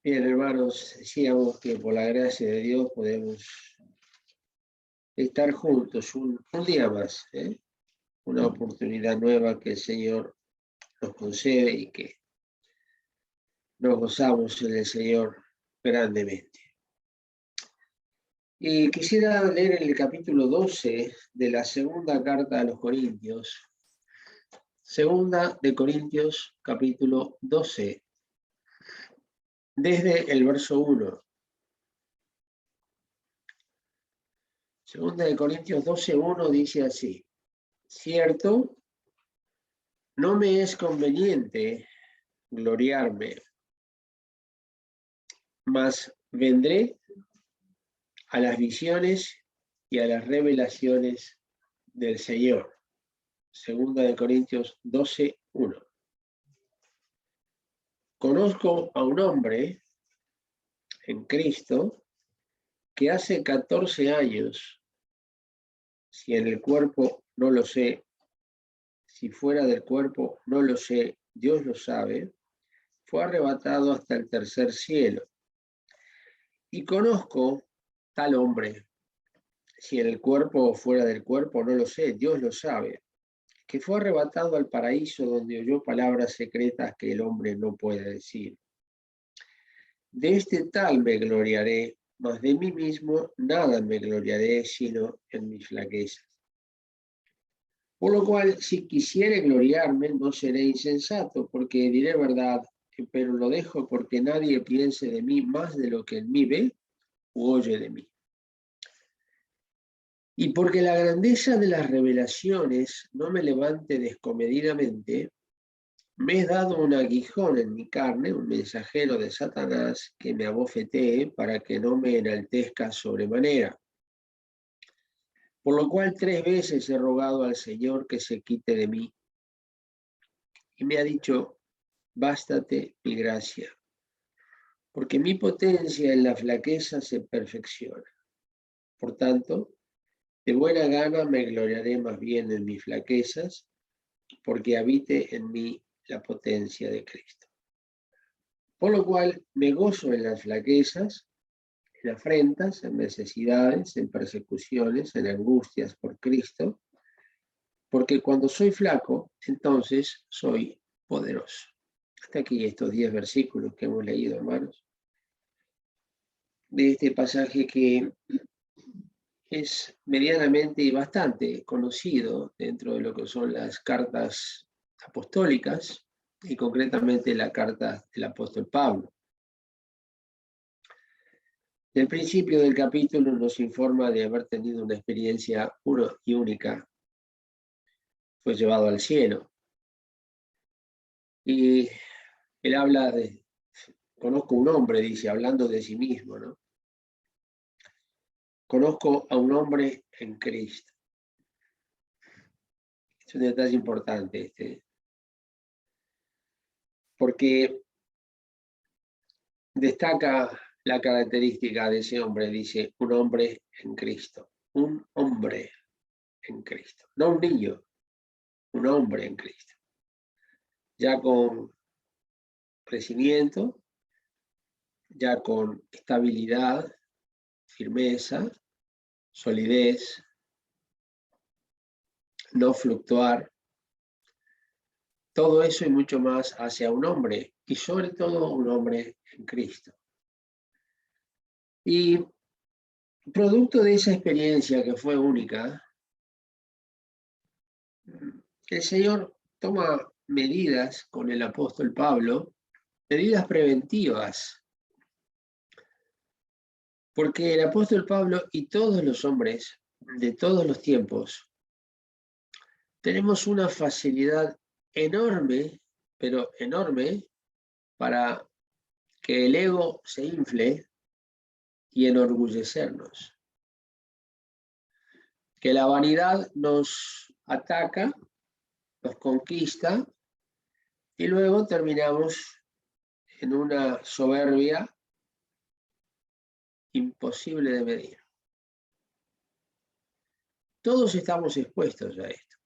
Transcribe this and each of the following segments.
Bien, hermanos, decíamos que por la gracia de Dios podemos estar juntos un día más, una oportunidad nueva que el Señor nos concede y que nos gozamos en el Señor grandemente. Y quisiera leer el capítulo 12 de la segunda carta a los Corintios. Segunda de Corintios, capítulo 12, desde el verso 1. Segunda de Corintios 12:1 dice así: cierto, no me es conveniente gloriarme, mas vendré a las visiones y a las revelaciones del Señor. Segunda de Corintios 12:1. Conozco a un hombre en Cristo que hace 14 años, si en el cuerpo no lo sé, si fuera del cuerpo no lo sé, Dios lo sabe, fue arrebatado hasta el tercer cielo. Y conozco tal hombre, si en el cuerpo o fuera del cuerpo no lo sé, Dios lo sabe, que fue arrebatado al paraíso donde oyó palabras secretas que el hombre no puede decir. De este tal me gloriaré, mas de mí mismo nada me gloriaré sino en mis flaquezas. Por lo cual, si quisiere gloriarme, no seré insensato, porque diré verdad, pero lo dejo porque nadie piense de mí más de lo que en mí ve u oye de mí. Y porque la grandeza de las revelaciones no me levante descomedidamente, me es dado un aguijón en mi carne, un mensajero de Satanás que me abofetee para que no me enaltezca sobremanera. Por lo cual 3 veces he rogado al Señor que se quite de mí. Y me ha dicho: bástate mi gracia, porque mi potencia en la flaqueza se perfecciona. Por tanto, de buena gana me gloriaré más bien en mis flaquezas, porque habite en mí la potencia de Cristo. Por lo cual me gozo en las flaquezas, en afrentas, en necesidades, en persecuciones, en angustias por Cristo, porque cuando soy flaco, entonces soy poderoso. Hasta aquí estos 10 versículos que hemos leído, hermanos, de este pasaje que es medianamente y bastante conocido dentro de lo que son las cartas apostólicas y concretamente la carta del apóstol Pablo. El principio del capítulo nos informa de haber tenido una experiencia pura y única. Fue llevado al cielo. Y él habla de, conozco un hombre, dice, hablando de sí mismo, ¿no? Conozco a un hombre en Cristo. Es un detalle importante porque destaca la característica de ese hombre, dice, un hombre en Cristo. Un hombre en Cristo. No un niño, un hombre en Cristo. Ya con crecimiento, ya con estabilidad, firmeza, solidez, no fluctuar. Todo eso y mucho más hacia un hombre, y sobre todo un hombre en Cristo. Y producto de esa experiencia que fue única, el Señor toma medidas con el apóstol Pablo, medidas preventivas, porque el apóstol Pablo y todos los hombres de todos los tiempos tenemos una facilidad enorme, pero enorme, para que el ego se infle y enorgullecernos. Que la vanidad nos ataca, nos conquista y luego terminamos en una soberbia imposible de medir. Todos estamos expuestos a esto.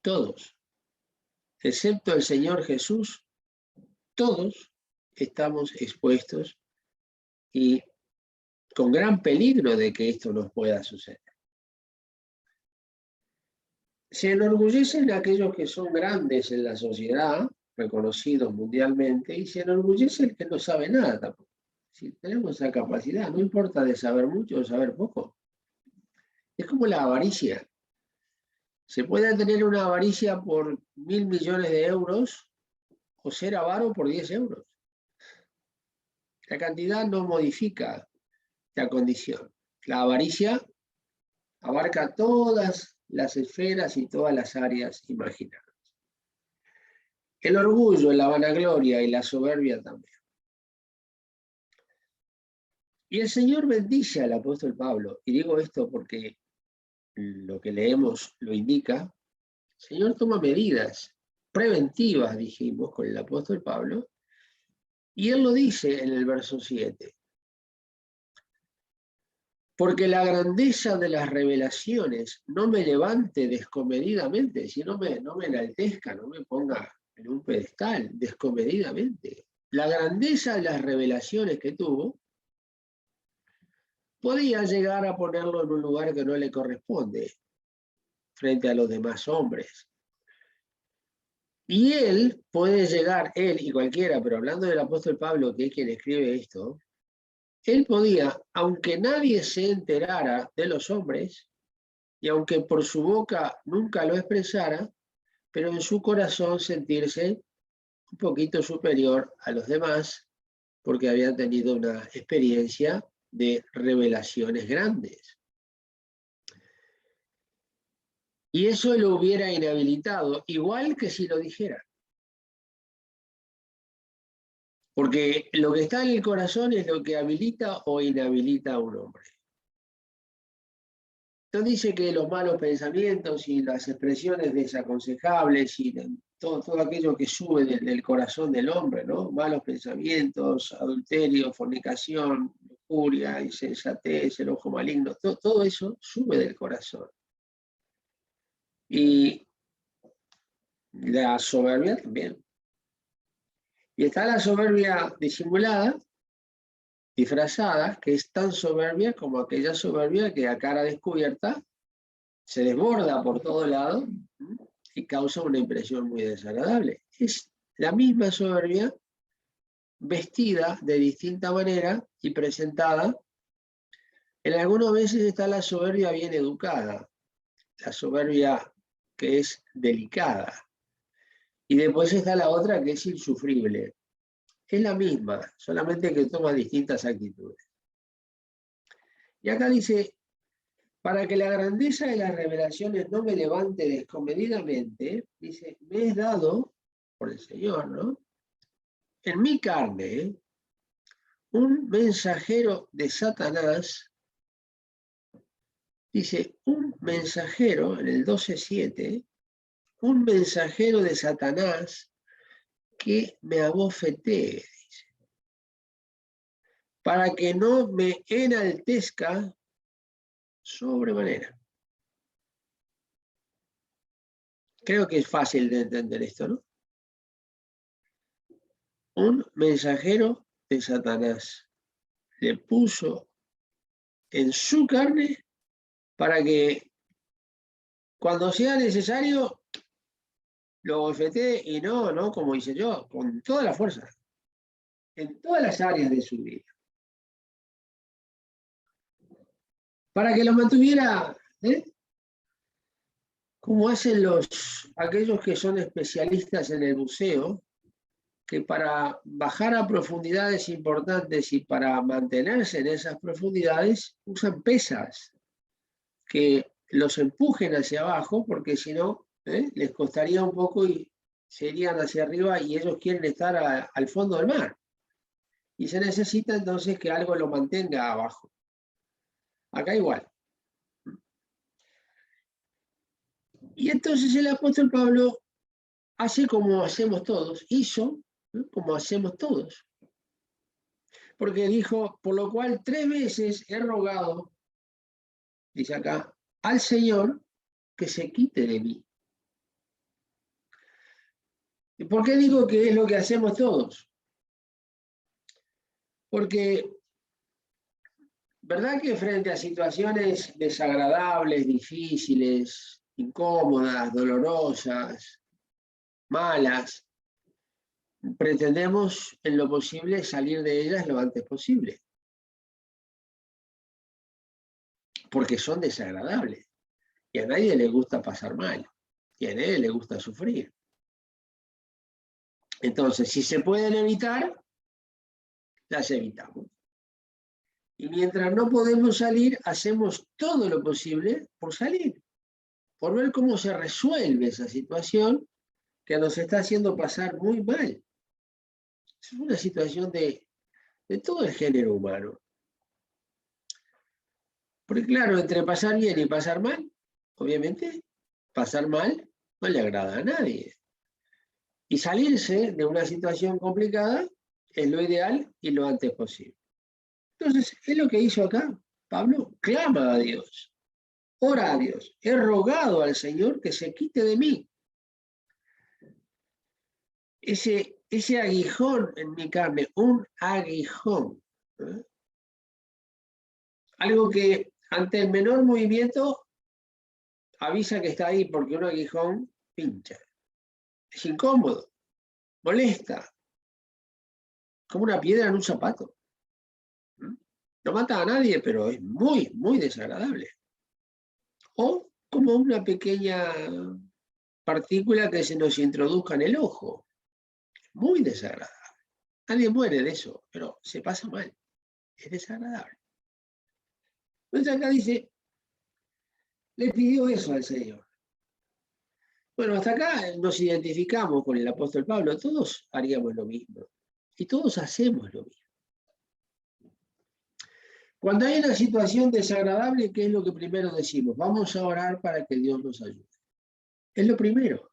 Todos. Excepto el Señor Jesús, todos estamos expuestos y con gran peligro de que esto nos pueda suceder. Se enorgullecen aquellos que son grandes en la sociedad, reconocidos mundialmente, y se enorgullece el que no sabe nada tampoco. Si tenemos esa capacidad, no importa de saber mucho o saber poco. Es como la avaricia. Se puede tener una avaricia por 1.000 millones de euros o ser avaro por 10 euros. La cantidad no modifica la condición. La avaricia abarca todas las esferas y todas las áreas imaginables. El orgullo, la vanagloria y la soberbia también. Y el Señor bendice al apóstol Pablo, y digo esto porque lo que leemos lo indica. El Señor toma medidas preventivas, dijimos, con el apóstol Pablo, y él lo dice en el verso 7. Porque la grandeza de las revelaciones no me levante descomedidamente, si no me enaltezca, no me ponga en un pedestal, descomedidamente. La grandeza de las revelaciones que tuvo podía llegar a ponerlo en un lugar que no le corresponde frente a los demás hombres. Y él puede llegar, él y cualquiera, pero hablando del apóstol Pablo, que es quien escribe esto, él podía, aunque nadie se enterara de los hombres, y aunque por su boca nunca lo expresara, pero en su corazón sentirse un poquito superior a los demás, porque habían tenido una experiencia de revelaciones grandes. Y eso lo hubiera inhabilitado, igual que si lo dijera. Porque lo que está en el corazón es lo que habilita o inhabilita a un hombre. Entonces dice que los malos pensamientos y las expresiones desaconsejables y todo aquello que sube del corazón del hombre, ¿no? Malos pensamientos, adulterio, fornicación, lujuria, insensatez, el ojo maligno, todo eso sube del corazón. Y la soberbia también. Y está la soberbia disimulada, disfrazada, que es tan soberbia como aquella soberbia que a cara descubierta se desborda por todo lado y causa una impresión muy desagradable. Es la misma soberbia vestida de distinta manera y presentada. En algunas veces está la soberbia bien educada, la soberbia que es delicada. Y después está la otra que es insufrible. Es la misma, solamente que toma distintas actitudes. Y acá dice, para que la grandeza de las revelaciones no me levante descomedidamente, dice, me es dado por el Señor, ¿no? En mi carne, un mensajero de Satanás, dice, un mensajero, en el 12:7, un mensajero de Satanás que me abofetee, dice, para que no me enaltezca sobremanera. Creo que es fácil de entender esto, ¿no? Un mensajero de Satanás le puso en su carne para que cuando sea necesario lo bofetee y no, como hice yo, con toda la fuerza, en todas las áreas de su vida. Para que lo mantuviera, como hacen aquellos que son especialistas en el buceo, que para bajar a profundidades importantes y para mantenerse en esas profundidades usan pesas que los empujen hacia abajo, porque si no, les costaría un poco y se irían hacia arriba y ellos quieren estar al fondo del mar. Y se necesita entonces que algo lo mantenga abajo. Acá igual. Y entonces el apóstol Pablo hace como hacemos todos, hizo como hacemos todos. Porque dijo, por lo cual 3 veces he rogado, dice acá, al Señor que se quite de mí. ¿Y por qué digo que es lo que hacemos todos? Porque, ¿verdad que frente a situaciones desagradables, difíciles, incómodas, dolorosas, malas, pretendemos en lo posible salir de ellas lo antes posible? Porque son desagradables. Y a nadie le gusta pasar mal. Y a nadie le gusta sufrir. Entonces, si se pueden evitar, las evitamos. Y mientras no podemos salir, hacemos todo lo posible por salir, por ver cómo se resuelve esa situación que nos está haciendo pasar muy mal. Es una situación de todo el género humano. Porque claro, entre pasar bien y pasar mal, obviamente, pasar mal no le agrada a nadie. Y salirse de una situación complicada es lo ideal y lo antes posible. Entonces, es lo que hizo acá Pablo. Clama a Dios, ora a Dios. He rogado al Señor que se quite de mí ese aguijón en mi carne, un aguijón. ¿Eh? Algo que ante el menor movimiento avisa que está ahí, porque un aguijón pincha. Es incómodo, molesta, como una piedra en un zapato. No mata a nadie, pero es muy, muy desagradable. O como una pequeña partícula que se nos introduzca en el ojo. Muy desagradable. Nadie muere de eso, pero se pasa mal. Es desagradable. Entonces acá dice, le pidió eso al Señor. Bueno, hasta acá nos identificamos con el apóstol Pablo. Todos haríamos lo mismo. Y todos hacemos lo mismo. Cuando hay una situación desagradable, ¿qué es lo que primero decimos? Vamos a orar para que Dios nos ayude. Es lo primero.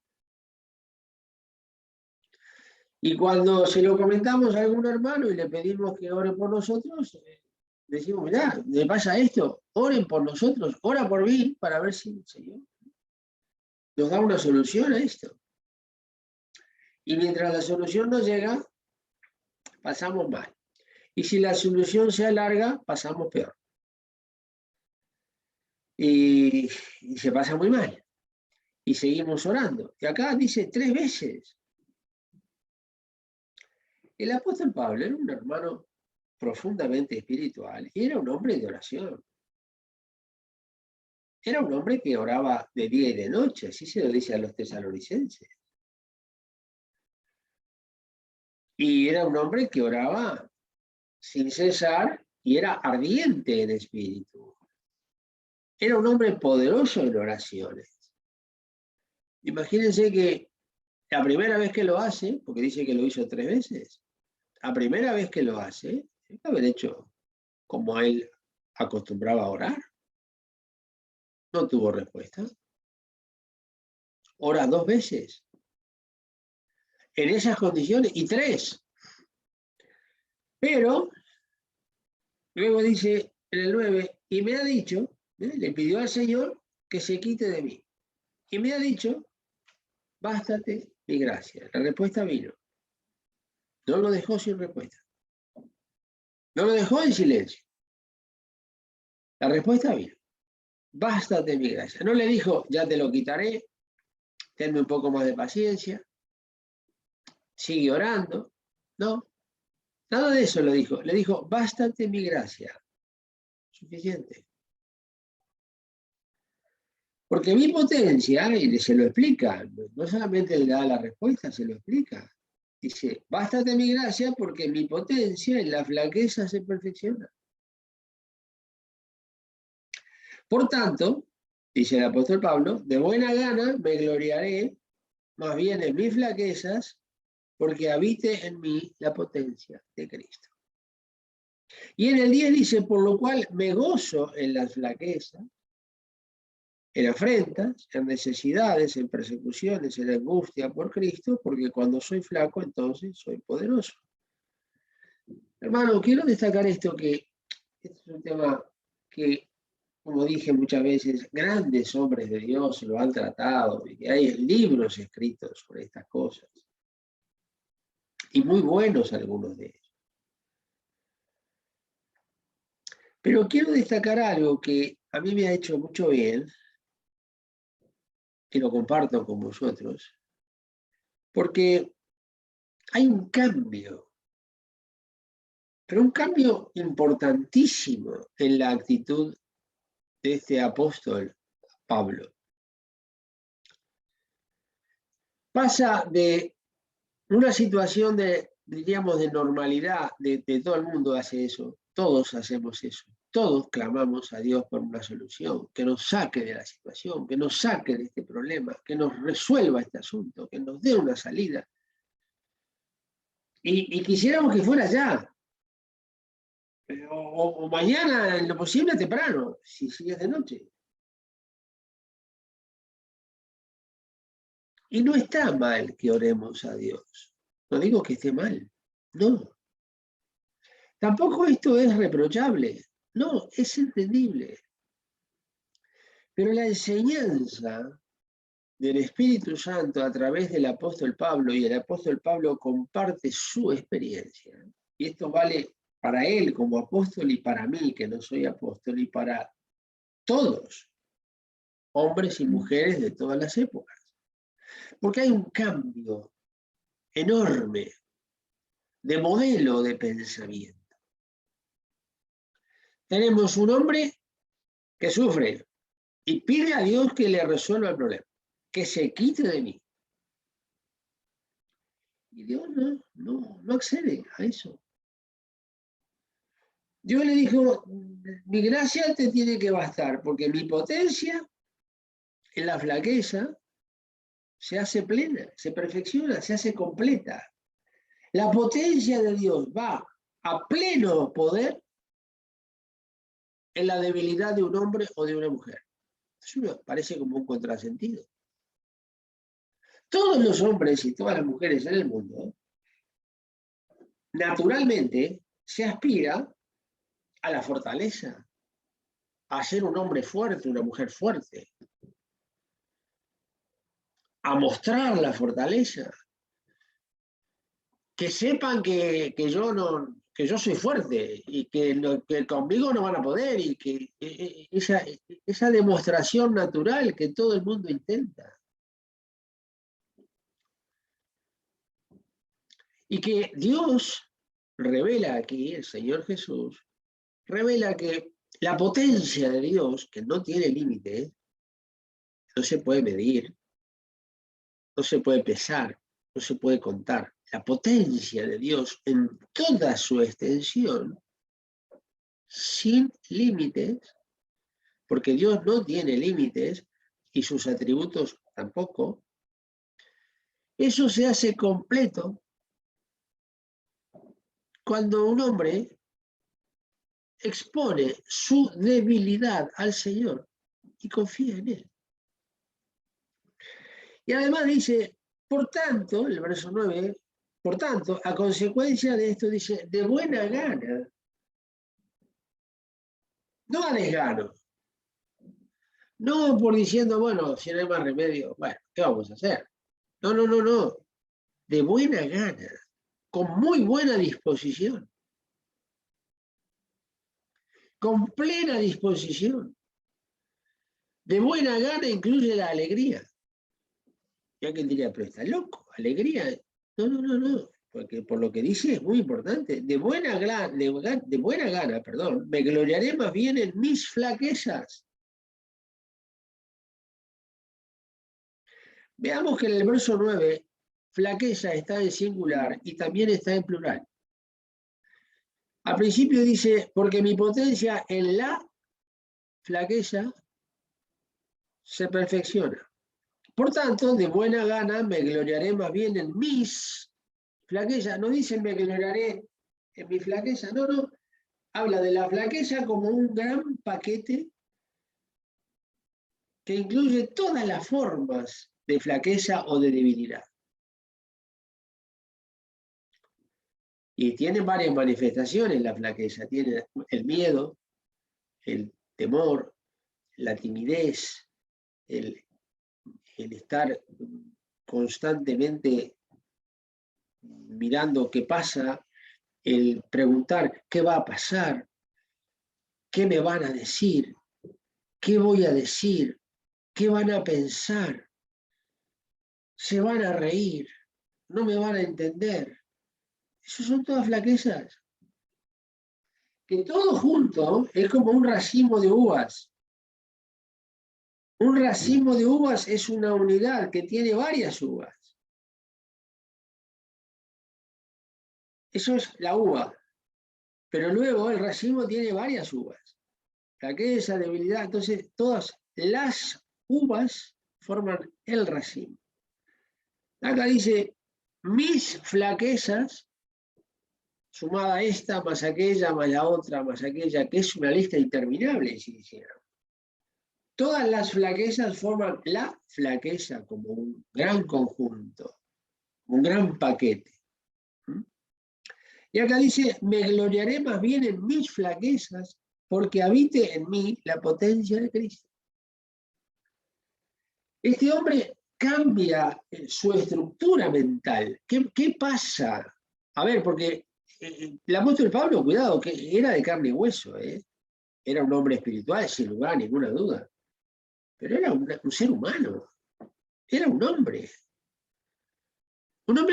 Y cuando se lo comentamos a algún hermano y le pedimos que ore por nosotros, decimos, mirá, me pasa esto, oren por nosotros, ora por mí para ver si el Señor nos da una solución a esto. Y mientras la solución no llega, pasamos mal. Y si la solución se alarga, pasamos peor. Y se pasa muy mal. Y seguimos orando. Y acá dice 3 veces. El apóstol Pablo era un hermano profundamente espiritual y era un hombre de oración. Era un hombre que oraba de día y de noche, así se lo dice a los tesalonicenses. Y era un hombre que oraba sin cesar y era ardiente en espíritu. Era un hombre poderoso en oraciones. Imagínense que la primera vez que lo hace, porque dice que lo hizo 3 veces, la primera vez que lo hace, tiene que haber hecho como él acostumbraba a orar. No tuvo respuesta. Ora 2 veces. En esas condiciones, y 3. Pero, luego dice en el 9, y me ha dicho, le pidió al Señor que se quite de mí. Y me ha dicho, bástate mi gracia. La respuesta vino. No lo dejó sin respuesta. No lo dejó en silencio. La respuesta vino. Bástate mi gracia. No le dijo, ya te lo quitaré, tenme un poco más de paciencia, sigue orando. No, nada de eso lo dijo. Le dijo, bástate mi gracia. Suficiente. Porque mi potencia, y se lo explica, no solamente le da la respuesta, se lo explica. Dice, bástate mi gracia porque mi potencia en la flaqueza se perfecciona. Por tanto, dice el apóstol Pablo, de buena gana me gloriaré más bien en mis flaquezas, porque habite en mí la potencia de Cristo. Y en el 10 dice, por lo cual me gozo en las flaquezas, en afrentas, en necesidades, en persecuciones, en angustia por Cristo, porque cuando soy flaco, entonces soy poderoso. Hermano, quiero destacar esto, que este es un tema que, como dije muchas veces, grandes hombres de Dios lo han tratado, y que hay libros escritos sobre estas cosas, y muy buenos algunos de ellos. Pero quiero destacar algo que a mí me ha hecho mucho bien, que lo comparto con vosotros, porque hay un cambio, pero un cambio importantísimo en la actitud de este apóstol Pablo. Pasa de una situación de, diríamos, de normalidad, de todo el mundo hace eso, todos hacemos eso, todos clamamos a Dios por una solución, que nos saque de la situación, que nos saque de este problema, que nos resuelva este asunto, que nos dé una salida. Y quisiéramos que fuera ya, o mañana en lo posible temprano, si es de noche. Y no está mal que oremos a Dios. No digo que esté mal, no. Tampoco esto es reprochable, no, es entendible. Pero la enseñanza del Espíritu Santo a través del apóstol Pablo, y el apóstol Pablo comparte su experiencia, y esto vale para él como apóstol y para mí, que no soy apóstol, y para todos, hombres y mujeres de todas las épocas. Porque hay un cambio enorme de modelo de pensamiento. Tenemos un hombre que sufre y pide a Dios que le resuelva el problema, que se quite de mí. Y Dios no accede a eso. Dios le dijo, mi gracia te tiene que bastar, porque mi potencia en la flaqueza se hace plena, se perfecciona, se hace completa. La potencia de Dios va a pleno poder en la debilidad de un hombre o de una mujer. Eso me parece como un contrasentido. Todos los hombres y todas las mujeres en el mundo, naturalmente, se aspira a la fortaleza, a ser un hombre fuerte, una mujer fuerte, a mostrar la fortaleza, que sepan que yo soy fuerte y que conmigo no van a poder, y que esa demostración natural que todo el mundo intenta. Y que Dios revela aquí, el Señor Jesús, revela que la potencia de Dios, que no tiene límite, no se puede medir, no se puede pesar, no se puede contar. La potencia de Dios en toda su extensión, sin límites, porque Dios no tiene límites y sus atributos tampoco, eso se hace completo cuando un hombre expone su debilidad al Señor y confía en Él. Y además dice, por tanto, el verso 9, por tanto, a consecuencia de esto dice, de buena gana, no a desgano, no por diciendo, bueno, si no hay más remedio, bueno, ¿qué vamos a hacer? No, de buena gana, con muy buena disposición, con plena disposición. De buena gana incluye la alegría. Y alguien diría, pero está loco, alegría. No, porque por lo que dice es muy importante. De buena gana, perdón, me gloriaré más bien en mis flaquezas. Veamos que en el verso 9, flaqueza está en singular y también está en plural. Al principio dice, porque mi potencia en la flaqueza se perfecciona. Por tanto, de buena gana me gloriaré más bien en mis flaquezas. No dice me gloriaré en mi flaqueza, no. Habla de la flaqueza como un gran paquete que incluye todas las formas de flaqueza o de debilidad. Y tiene varias manifestaciones la flaqueza. Tiene el miedo, el temor, la timidez, el estar constantemente mirando qué pasa, el preguntar qué va a pasar, ¿Qué me van a decir? ¿Qué voy a decir? ¿Qué van a pensar? ¿Se van a reír? ¿No me van a entender? Esas son todas flaquezas. Que todo junto es como un racimo de uvas. Un racimo de uvas es una unidad que tiene varias uvas. Eso es la uva. Pero luego el racimo tiene varias uvas. Flaqueza, debilidad. Entonces, todas las uvas forman el racimo. Acá dice, mis flaquezas, sumada a esta, más aquella, más la otra, más aquella, que es una lista interminable, si dijéramos. Todas las flaquezas forman la flaqueza como un gran conjunto, un gran paquete. Y acá dice, me gloriaré más bien en mis flaquezas, porque habite en mí la potencia de Cristo. Este hombre cambia su estructura mental. ¿Qué pasa? A ver, porque el apóstol Pablo, cuidado, que era de carne y hueso, era un hombre espiritual, sin lugar a ninguna duda, pero era un ser humano, era un hombre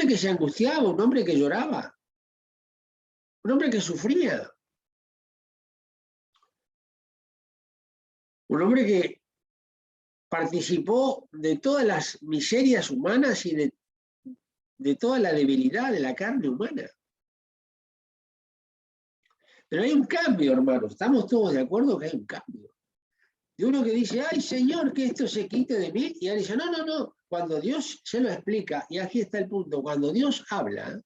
que se angustiaba, un hombre que lloraba, un hombre que sufría, un hombre que participó de todas las miserias humanas y de toda la debilidad de la carne humana. Pero hay un cambio, hermanos, estamos todos de acuerdo que hay un cambio. De uno que dice, ay Señor, que esto se quite de mí, y él dice, no, no, no, cuando Dios se lo explica, y aquí está el punto, cuando Dios habla,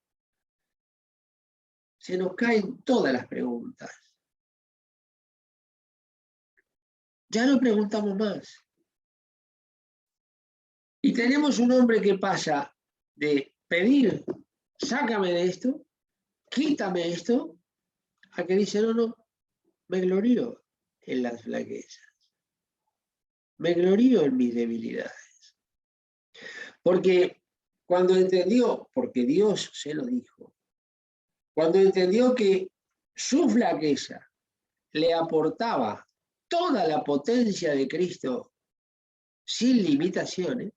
se nos caen todas las preguntas. Ya no preguntamos más. Y tenemos un hombre que pasa de pedir, sácame de esto, quítame esto, a que dice, no, no, me glorío en las flaquezas, me glorío en mis debilidades. Porque cuando entendió, porque Dios se lo dijo, cuando entendió que su flaqueza le aportaba toda la potencia de Cristo sin limitaciones,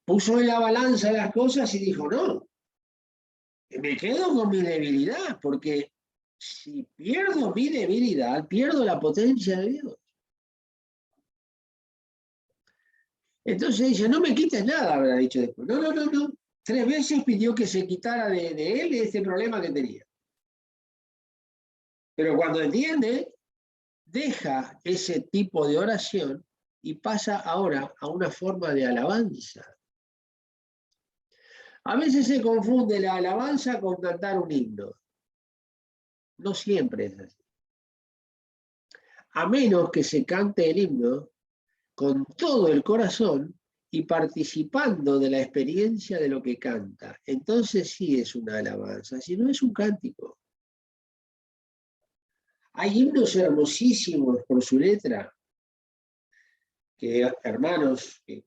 puso en la balanza las cosas y dijo, no, me quedo con mi debilidad, porque si pierdo mi debilidad, pierdo la potencia de Dios. Entonces dice, no me quites nada, habrá dicho después. No, no, no, no. 3 veces pidió que se quitara de él este problema que tenía. Pero cuando entiende, deja ese tipo de oración y pasa ahora a una forma de alabanza. A veces se confunde la alabanza con cantar un himno. No siempre es así. A menos que se cante el himno con todo el corazón y participando de la experiencia de lo que canta. Entonces sí es una alabanza, si no es un cántico. Hay himnos hermosísimos por su letra, que hermanos que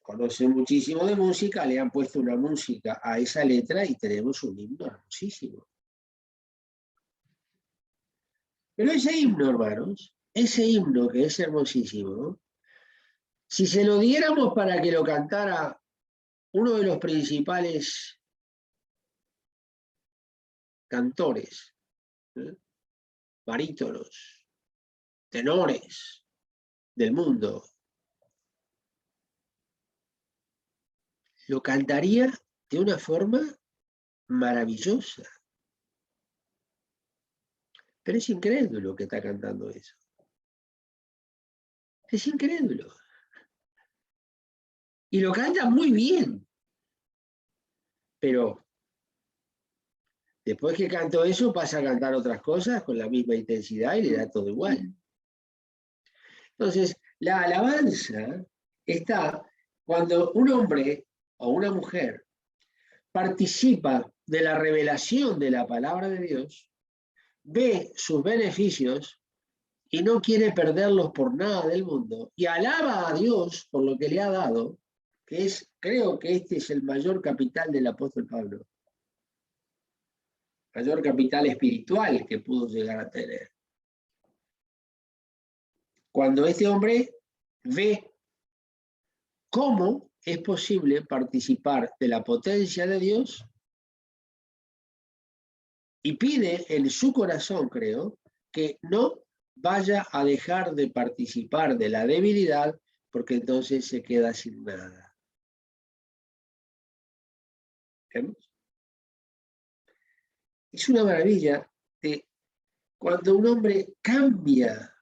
conocen muchísimo de música le han puesto una música a esa letra y tenemos un himno hermosísimo. Pero ese himno, hermanos, ese himno que es hermosísimo, si se lo diéramos para que lo cantara uno de los principales cantores, barítonos, tenores del mundo, lo cantaría de una forma maravillosa. Pero es incrédulo que está cantando eso. Es incrédulo. Y lo canta muy bien. Pero después que cantó eso, pasa a cantar otras cosas con la misma intensidad y le da todo igual. Entonces, la alabanza está cuando un hombre o una mujer participa de la revelación de la palabra de Dios, ve sus beneficios y no quiere perderlos por nada del mundo, y alaba a Dios por lo que le ha dado, que es, creo que este es el mayor capital del apóstol Pablo, mayor capital espiritual que pudo llegar a tener. Cuando este hombre ve cómo es posible participar de la potencia de Dios y pide en su corazón, creo, que no vaya a dejar de participar de la debilidad, porque entonces se queda sin nada. ¿Vemos? Es una maravilla de cuando un hombre cambia.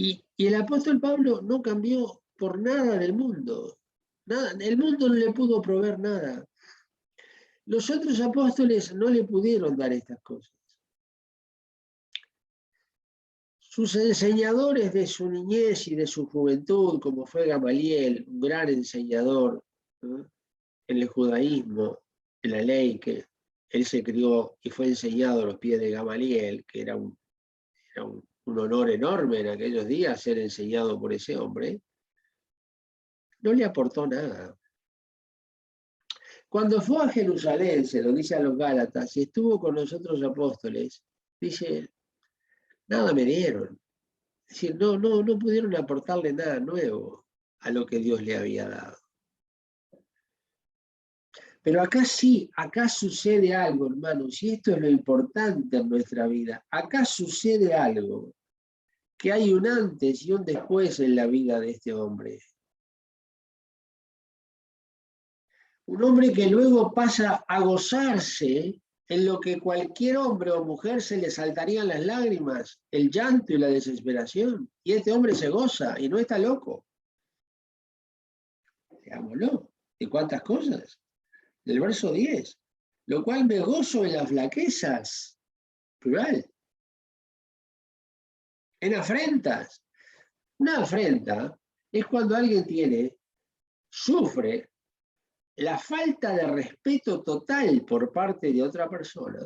Y el apóstol Pablo no cambió por nada del mundo. Nada, el mundo no le pudo proveer nada. Los otros apóstoles no le pudieron dar estas cosas. Sus enseñadores de su niñez y de su juventud, como fue Gamaliel, un gran enseñador, ¿no?, en el judaísmo, en la ley, que él se crió y fue enseñado a los pies de Gamaliel, que era un honor enorme en aquellos días ser enseñado por ese hombre, no le aportó nada. Cuando fue a Jerusalén, se lo dice a los Gálatas, y estuvo con los otros apóstoles, dice, nada me dieron. Es decir, no pudieron aportarle nada nuevo a lo que Dios le había dado. Pero acá sí, acá sucede algo, hermanos, y esto es lo importante en nuestra vida. Acá sucede algo, que hay un antes y un después en la vida de este hombre. Un hombre que luego pasa a gozarse en lo que cualquier hombre o mujer se le saltarían las lágrimas, el llanto y la desesperación. Y este hombre se goza y no está loco. Digámoslo, ¿de cuántas cosas? Del verso 10. Lo cual me gozo en las flaquezas, plural, en afrentas. Una afrenta es cuando alguien sufre la falta de respeto total por parte de otra persona,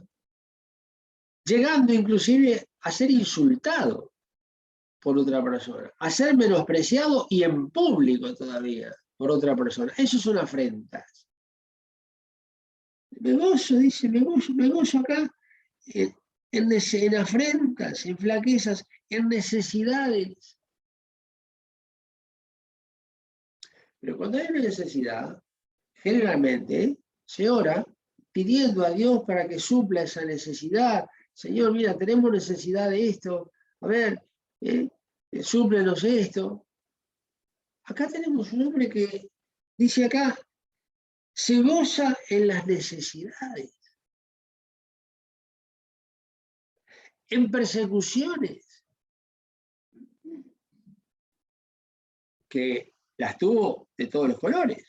llegando inclusive a ser insultado por otra persona, a ser menospreciado y en público todavía por otra persona. Eso son afrentas. Me gozo, dice, me gozo acá en afrentas, en flaquezas, en necesidades. Pero cuando hay una necesidad, generalmente se ora pidiendo a Dios para que supla esa necesidad. Señor, mira, tenemos necesidad de esto. A ver, súplenos esto. Acá tenemos un hombre que dice acá, se goza en las necesidades, en persecuciones, que las tuvo de todos los colores.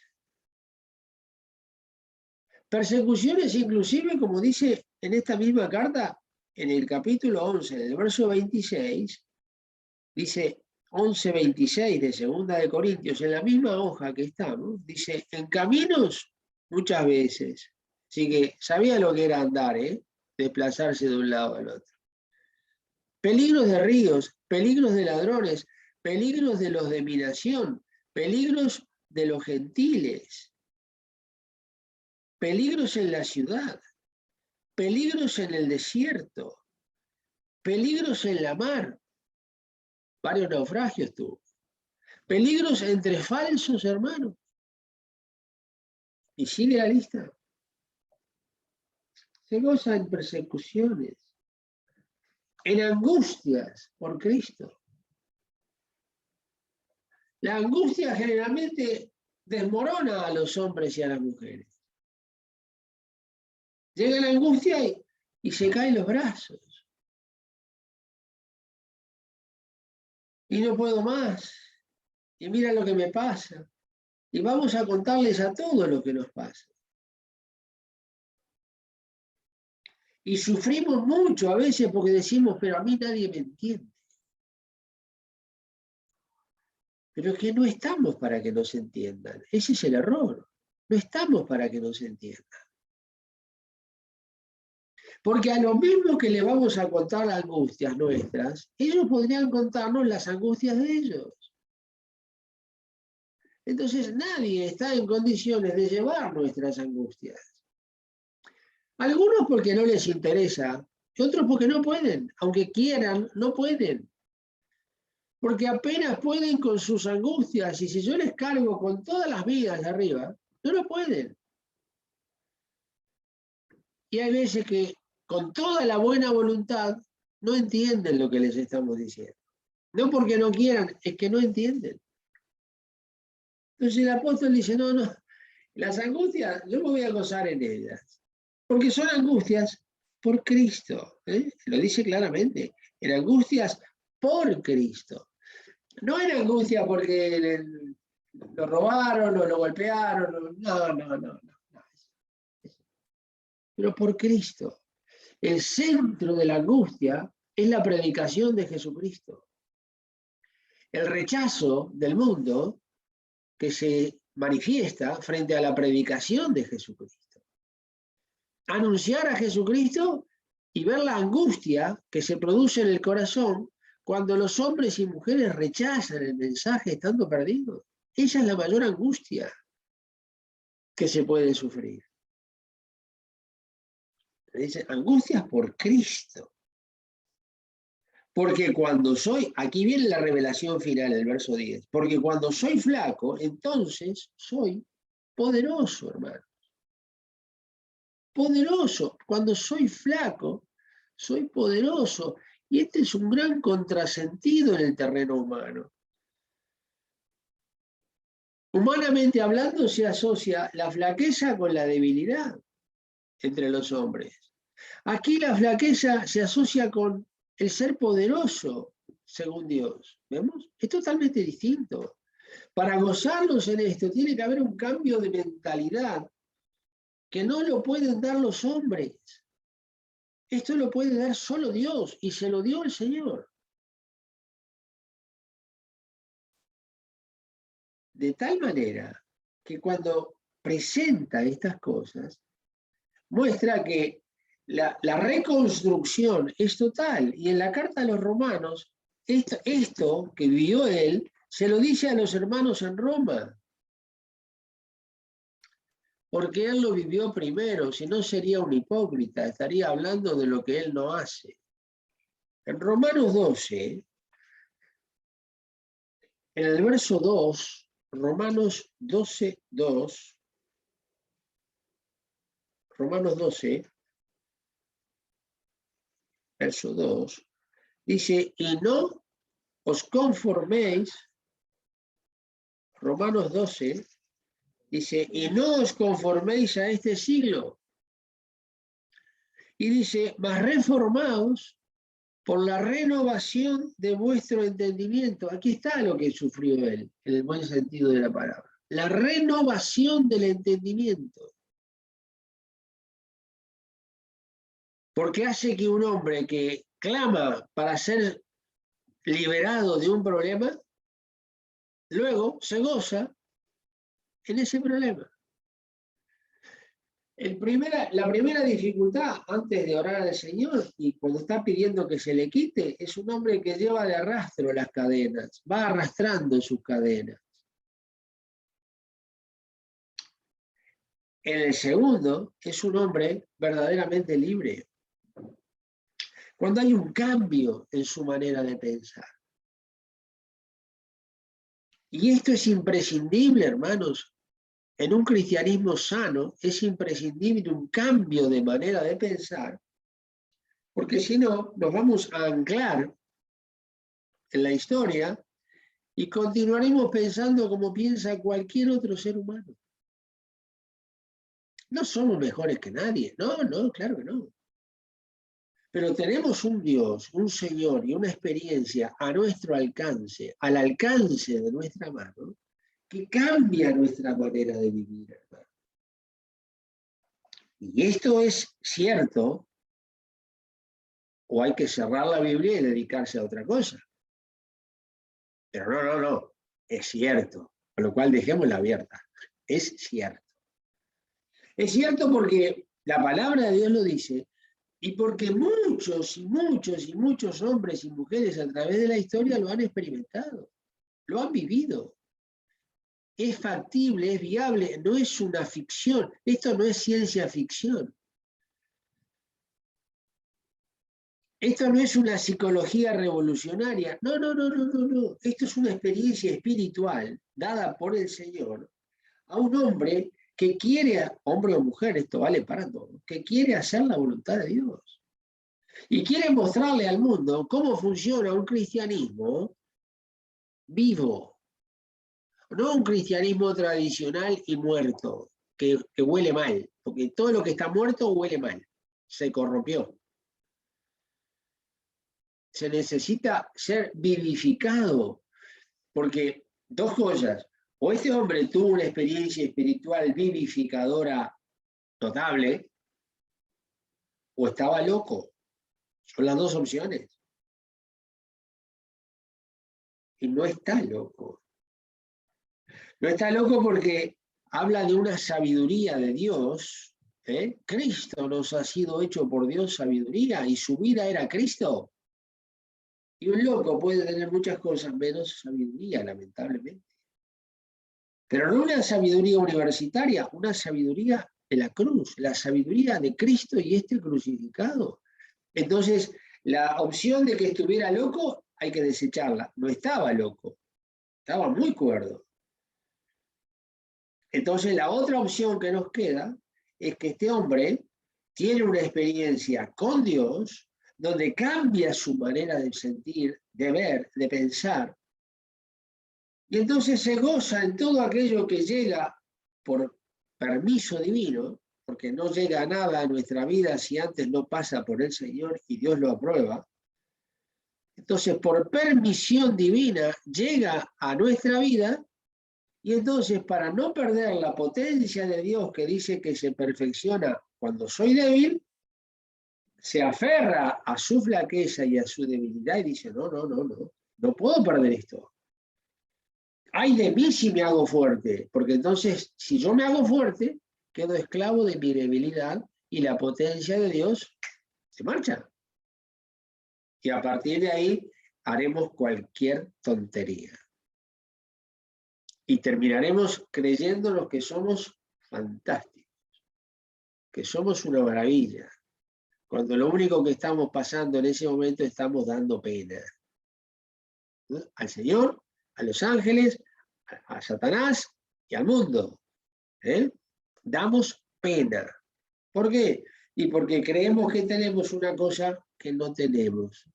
Persecuciones inclusive, como dice en esta misma carta, en el capítulo 11, en el verso 26, dice 11:26 de Segunda de Corintios, en la misma hoja que estamos, dice, en caminos muchas veces. Así que sabía lo que era andar, desplazarse de un lado al otro. Peligros de ríos, peligros de ladrones, peligros de los de mi nación, peligros de los gentiles, peligros en la ciudad, peligros en el desierto, peligros en la mar, varios naufragios tuvo, peligros entre falsos hermanos. Y sigue la lista. Se goza en persecuciones, en angustias por Cristo. La angustia generalmente desmorona a los hombres y a las mujeres. Llega la angustia y se caen los brazos. Y no puedo más. Y mira lo que me pasa. Y vamos a contarles a todos lo que nos pasa. Y sufrimos mucho a veces porque decimos, pero a mí nadie me entiende. Pero es que no estamos para que nos entiendan. Ese es el error. No estamos para que nos entiendan. Porque a lo mismo que le vamos a contar las angustias nuestras, ellos podrían contarnos las angustias de ellos. Entonces nadie está en condiciones de llevar nuestras angustias. Algunos porque no les interesa, y otros porque no pueden. Aunque quieran, no pueden. porque apenas pueden con sus angustias, y si yo les cargo con todas las vidas de arriba, no lo pueden. Y hay veces que con toda la buena voluntad no entienden lo que les estamos diciendo. No porque no quieran, es que no entienden. Entonces el apóstol dice, no, las angustias, yo me voy a gozar en ellas, porque son angustias por Cristo. Lo dice claramente, en angustias por Cristo. No en angustia porque lo robaron o lo golpearon, no. Pero por Cristo. El centro de la angustia es la predicación de Jesucristo. El rechazo del mundo que se manifiesta frente a la predicación de Jesucristo. Anunciar a Jesucristo y ver la angustia que se produce en el corazón cuando los hombres y mujeres rechazan el mensaje estando perdidos. Esa es la mayor angustia que se puede sufrir. Dice, angustias por Cristo. Porque cuando soy, aquí viene la revelación final, el verso 10, porque cuando soy flaco, entonces soy poderoso, hermano. Poderoso. Cuando soy flaco, soy poderoso. Y este es un gran contrasentido en el terreno humano. Humanamente hablando, se asocia la flaqueza con la debilidad entre los hombres. Aquí la flaqueza se asocia con el ser poderoso, según Dios. ¿Vemos? Es totalmente distinto. Para gozarnos en esto, tiene que haber un cambio de mentalidad que no lo pueden dar los hombres. Esto lo puede dar solo Dios, y se lo dio el Señor. De tal manera que cuando presenta estas cosas, muestra que la reconstrucción es total. Y en la carta a los romanos, esto que vivió él, se lo dice a los hermanos en Roma. Porque él lo vivió primero, si no sería un hipócrita, estaría hablando de lo que él no hace. En Romanos 12, en el verso 2, Romanos 12, 2, Romanos 12, verso 2, dice, y no os conforméis, Romanos 12, dice, y no os conforméis a este siglo. Y dice, mas reformaos por la renovación de vuestro entendimiento. Aquí está lo que sufrió él, en el buen sentido de la palabra. La renovación del entendimiento. Porque hace que un hombre que clama para ser liberado de un problema, luego se goza en ese problema. La primera dificultad antes de orar al Señor y cuando está pidiendo que se le quite es un hombre que lleva de arrastro las cadenas, va arrastrando sus cadenas. En el segundo es un hombre verdaderamente libre. Cuando hay un cambio en su manera de pensar. Y esto es imprescindible, hermanos. En un cristianismo sano es imprescindible un cambio de manera de pensar, porque si no, nos vamos a anclar en la historia y continuaremos pensando como piensa cualquier otro ser humano. No somos mejores que nadie, no, claro que no. Pero tenemos un Dios, un Señor y una experiencia a nuestro alcance, al alcance de nuestra mano, que cambia nuestra manera de vivir, hermano. Y esto es cierto, o hay que cerrar la Biblia y dedicarse a otra cosa. Pero no, es cierto, con lo cual dejémosla abierta. Es cierto. Es cierto porque la palabra de Dios lo dice, y porque muchos y muchos y muchos hombres y mujeres a través de la historia lo han experimentado, lo han vivido. Es factible, es viable, no es una ficción. Esto no es ciencia ficción. Esto no es una psicología revolucionaria. No, no, no, no, no, no. Esto es una experiencia espiritual dada por el Señor a un hombre que quiere, hombre o mujer, esto vale para todos, que quiere hacer la voluntad de Dios. Y quiere mostrarle al mundo cómo funciona un cristianismo vivo, no un cristianismo tradicional y muerto, que huele mal, porque todo lo que está muerto huele mal, se corrompió. Se necesita ser vivificado, porque dos cosas, o este hombre tuvo una experiencia espiritual vivificadora notable, o estaba loco. Son las dos opciones. Y no está loco. No está loco porque habla de una sabiduría de Dios. Cristo nos ha sido hecho por Dios sabiduría y su vida era Cristo. Y un loco puede tener muchas cosas menos sabiduría, lamentablemente. Pero no una sabiduría universitaria, una sabiduría de la cruz, la sabiduría de Cristo y este crucificado. Entonces, la opción de que estuviera loco hay que desecharla. No estaba loco, estaba muy cuerdo. Entonces, la otra opción que nos queda es que este hombre tiene una experiencia con Dios donde cambia su manera de sentir, de ver, de pensar, y entonces se goza en todo aquello que llega por permiso divino, porque no llega nada a nuestra vida si antes no pasa por el Señor y Dios lo aprueba. Entonces, por permisión divina, llega a nuestra vida y entonces, para no perder la potencia de Dios que dice que se perfecciona cuando soy débil, se aferra a su flaqueza y a su debilidad y dice, no, no, no, no, no puedo perder esto. Ay de mí si me hago fuerte, porque entonces, si yo me hago fuerte, quedo esclavo de mi debilidad y la potencia de Dios se marcha. Y a partir de ahí haremos cualquier tontería. Y terminaremos creyéndonos que somos fantásticos, que somos una maravilla, cuando lo único que estamos pasando en ese momento estamos dando pena, ¿no? Al Señor, a los ángeles, a Satanás y al mundo. Damos pena. ¿Por qué? Y porque creemos que tenemos una cosa que no tenemos.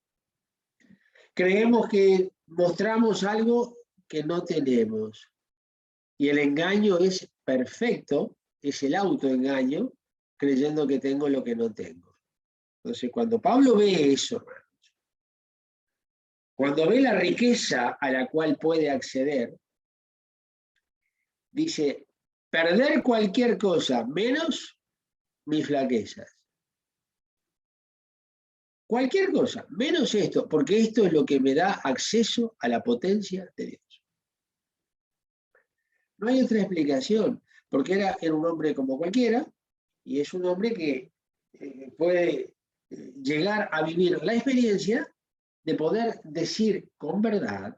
Creemos que mostramos algo que no tenemos. Y el engaño es perfecto, es el autoengaño, creyendo que tengo lo que no tengo. Entonces, cuando Pablo ve eso, hermanos, cuando ve la riqueza a la cual puede acceder, dice, perder cualquier cosa menos mis flaquezas. Cualquier cosa, menos esto, porque esto es lo que me da acceso a la potencia de Dios. No hay otra explicación, porque era un hombre como cualquiera, y es un hombre que puede llegar a vivir la experiencia de poder decir con verdad,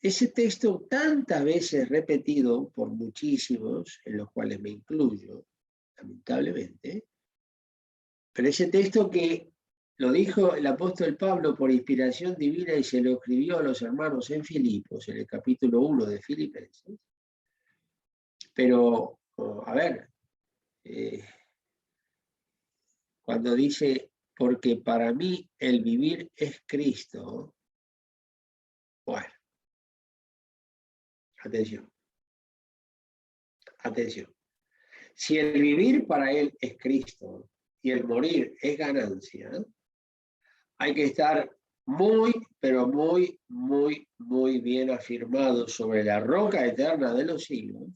ese texto tantas veces repetido por muchísimos, en los cuales me incluyo, lamentablemente, pero ese texto que lo dijo el apóstol Pablo por inspiración divina y se lo escribió a los hermanos en Filipos, en el capítulo 1 de Filipenses. Pero, a ver, cuando dice, porque para mí el vivir es Cristo, bueno, atención, atención. Si el vivir para él es Cristo y el morir es ganancia, hay que estar muy, pero muy, muy, muy bien afirmado sobre la roca eterna de los siglos,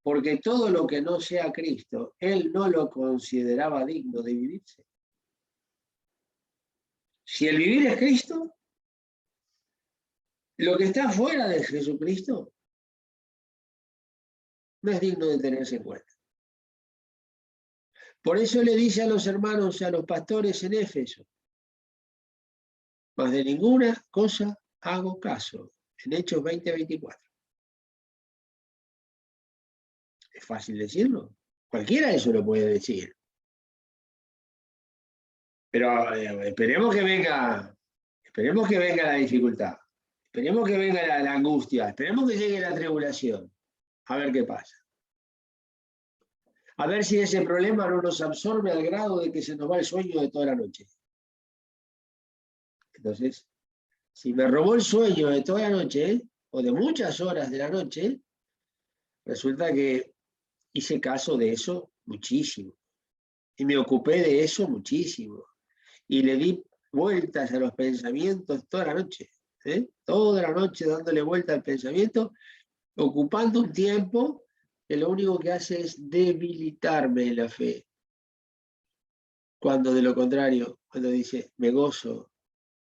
porque todo lo que no sea Cristo, él no lo consideraba digno de vivirse. Si el vivir es Cristo, lo que está fuera de Jesucristo no es digno de tenerse en cuenta. Por eso le dice a los hermanos, a los pastores en Éfeso, más de ninguna cosa hago caso, en Hechos 20:24. Es fácil decirlo, cualquiera eso lo puede decir. Pero esperemos que venga la dificultad, esperemos que venga la angustia, esperemos que llegue la tribulación, a ver qué pasa. A ver si ese problema no nos absorbe al grado de que se nos va el sueño de toda la noche. Entonces, si me robó el sueño de toda la noche, o de muchas horas de la noche, resulta que hice caso de eso muchísimo. Y me ocupé de eso muchísimo. Y le di vueltas a los pensamientos toda la noche. Toda la noche dándole vuelta al pensamiento, ocupando un tiempo que lo único que hace es debilitarme en la fe. Cuando de lo contrario, cuando dice, me gozo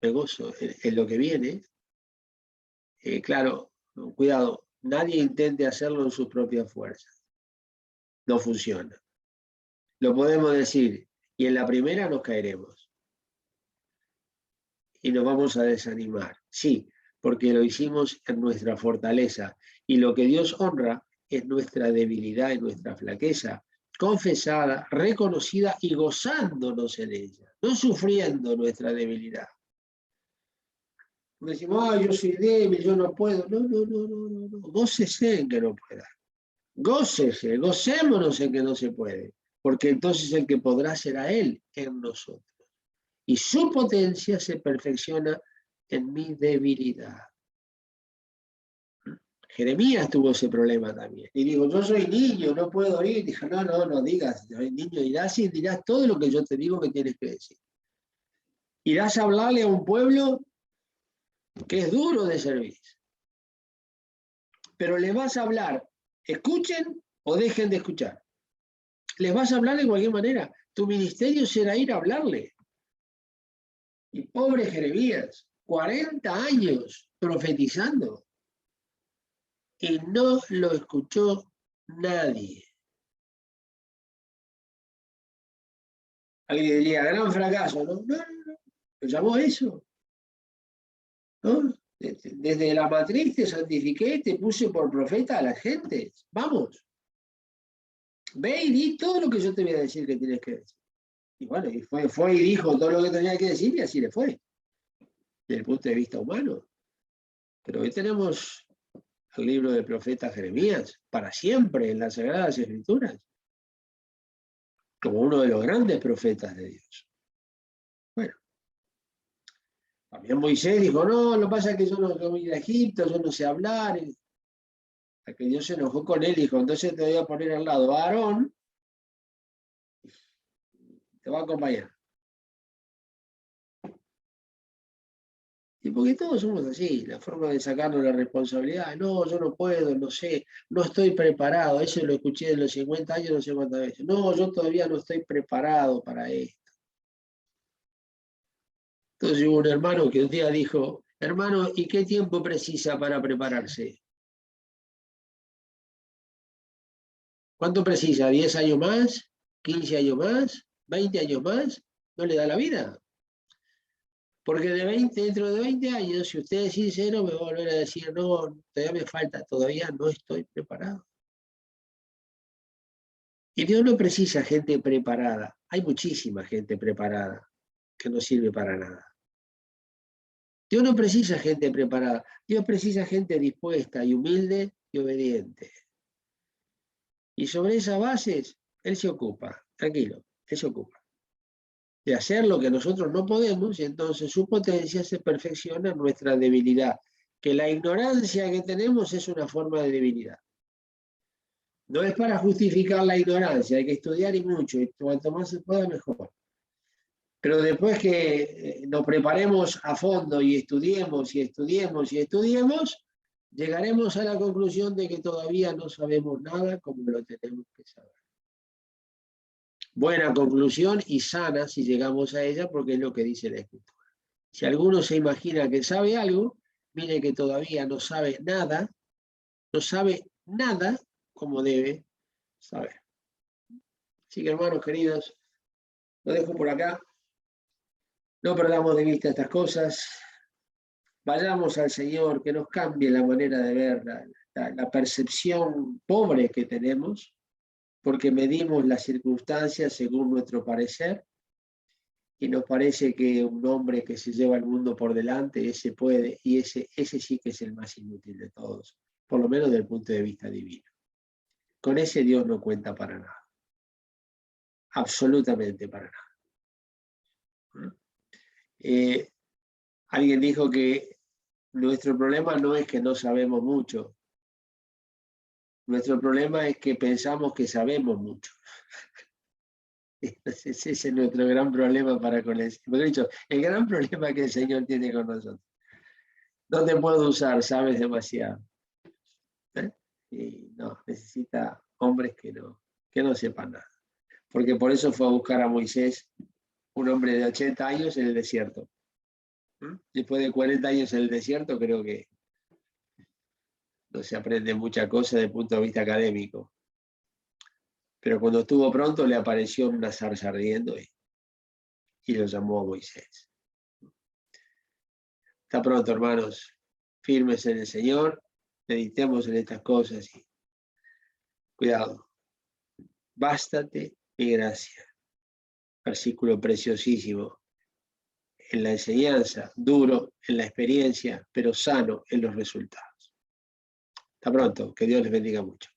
en lo que viene, claro, cuidado, nadie intente hacerlo en sus propias fuerzas. No funciona. Lo podemos decir, y en la primera nos caeremos. Y nos vamos a desanimar. Sí, porque lo hicimos en nuestra fortaleza. Y lo que Dios honra es nuestra debilidad y nuestra flaqueza, confesada, reconocida y gozándonos en ella, no sufriendo nuestra debilidad. Decimos, yo soy débil, yo no puedo. No, no, no, no, no, no. Gócese en que no pueda. Gócese, gocémonos en que no se puede, porque entonces el que podrá será Él en nosotros. Y su potencia se perfecciona en mi debilidad. Jeremías tuvo ese problema también. Y digo, yo soy niño, no puedo ir. Dijo, no, no, no digas, soy niño, irás y dirás todo lo que yo te digo que tienes que decir. Irás a hablarle a un pueblo que es duro de servir. Pero les vas a hablar, escuchen o dejen de escuchar. Les vas a hablar de cualquier manera. Tu ministerio será ir a hablarle. Y pobre Jeremías, 40 años profetizando. Y no lo escuchó nadie. Alguien diría, gran fracaso, ¿no? No, no, no. Lo llamó eso, ¿no? Desde la matriz te santifiqué, te puse por profeta a la gente. Vamos, ve y di todo lo que yo te voy a decir que tienes que decir. Y bueno, y fue y dijo todo lo que tenía que decir y así le fue, desde el punto de vista humano. Pero hoy tenemos el libro del profeta Jeremías para siempre en las Sagradas Escrituras, como uno de los grandes profetas de Dios. Bueno, también Moisés dijo, no, lo que pasa es que yo no voy a ir a Egipto, yo no sé hablar. A que Dios se enojó con él y dijo, entonces te voy a poner al lado a Aarón, te va a acompañar. Y porque todos somos así, la forma de sacarnos la responsabilidad, no, yo no puedo, no sé, no estoy preparado, eso lo escuché de los 50 años, no sé cuántas veces, no, yo todavía no estoy preparado para esto. Entonces hubo un hermano que un día dijo, hermano, ¿y qué tiempo precisa para prepararse? ¿Cuánto precisa? ¿10 años más? ¿15 años más? ¿20 años más? ¿No le da la vida? Porque dentro de 20 años, si usted es sincero, me va a volver a decir, no, todavía me falta, todavía no estoy preparado. Y Dios no precisa gente preparada. Hay muchísima gente preparada que no sirve para nada. Dios no precisa gente preparada. Dios precisa gente dispuesta y humilde y obediente. Y sobre esas bases, Él se ocupa, tranquilo, Él se ocupa de hacer lo que nosotros no podemos y entonces su potencia se perfecciona en nuestra debilidad. Que la ignorancia que tenemos es una forma de debilidad. No es para justificar la ignorancia, hay que estudiar y mucho, y cuanto más se pueda, mejor. Pero después que nos preparemos a fondo y estudiemos y estudiemos y estudiemos, llegaremos a la conclusión de que todavía no sabemos nada como lo tenemos que saber. Buena conclusión y sana si llegamos a ella, porque es lo que dice la Escritura. Si alguno se imagina que sabe algo, mire que todavía no sabe nada como debe saber. Así que, hermanos queridos, lo dejo por acá. No perdamos de vista estas cosas. Vayamos al Señor, que nos cambie la manera de ver, la percepción pobre que tenemos, porque medimos las circunstancias según nuestro parecer, y nos parece que un hombre que se lleva el mundo por delante, ese puede, y ese sí que es el más inútil de todos, por lo menos desde el punto de vista divino. Con ese Dios no cuenta para nada, absolutamente para nada. Alguien dijo que nuestro problema no es que no sabemos mucho, nuestro problema es que pensamos que sabemos mucho. Ese es nuestro gran problema para con el Señor. Dicho, el gran problema que el Señor tiene con nosotros. No te puedo usar, sabes demasiado. Y no, necesita hombres que no sepan nada. Porque por eso fue a buscar a Moisés, un hombre de 80 años en el desierto. Después de 40 años en el desierto, creo que no se aprende mucha cosa desde el punto de vista académico. Pero cuando estuvo pronto le apareció una zarza ardiendo y lo llamó a Moisés. Hasta pronto, hermanos. Firmes en el Señor, meditemos en estas cosas y cuidado. Bástate mi gracia. Versículo preciosísimo. En la enseñanza, duro en la experiencia, pero sano en los resultados. Hasta pronto. Que Dios les bendiga mucho.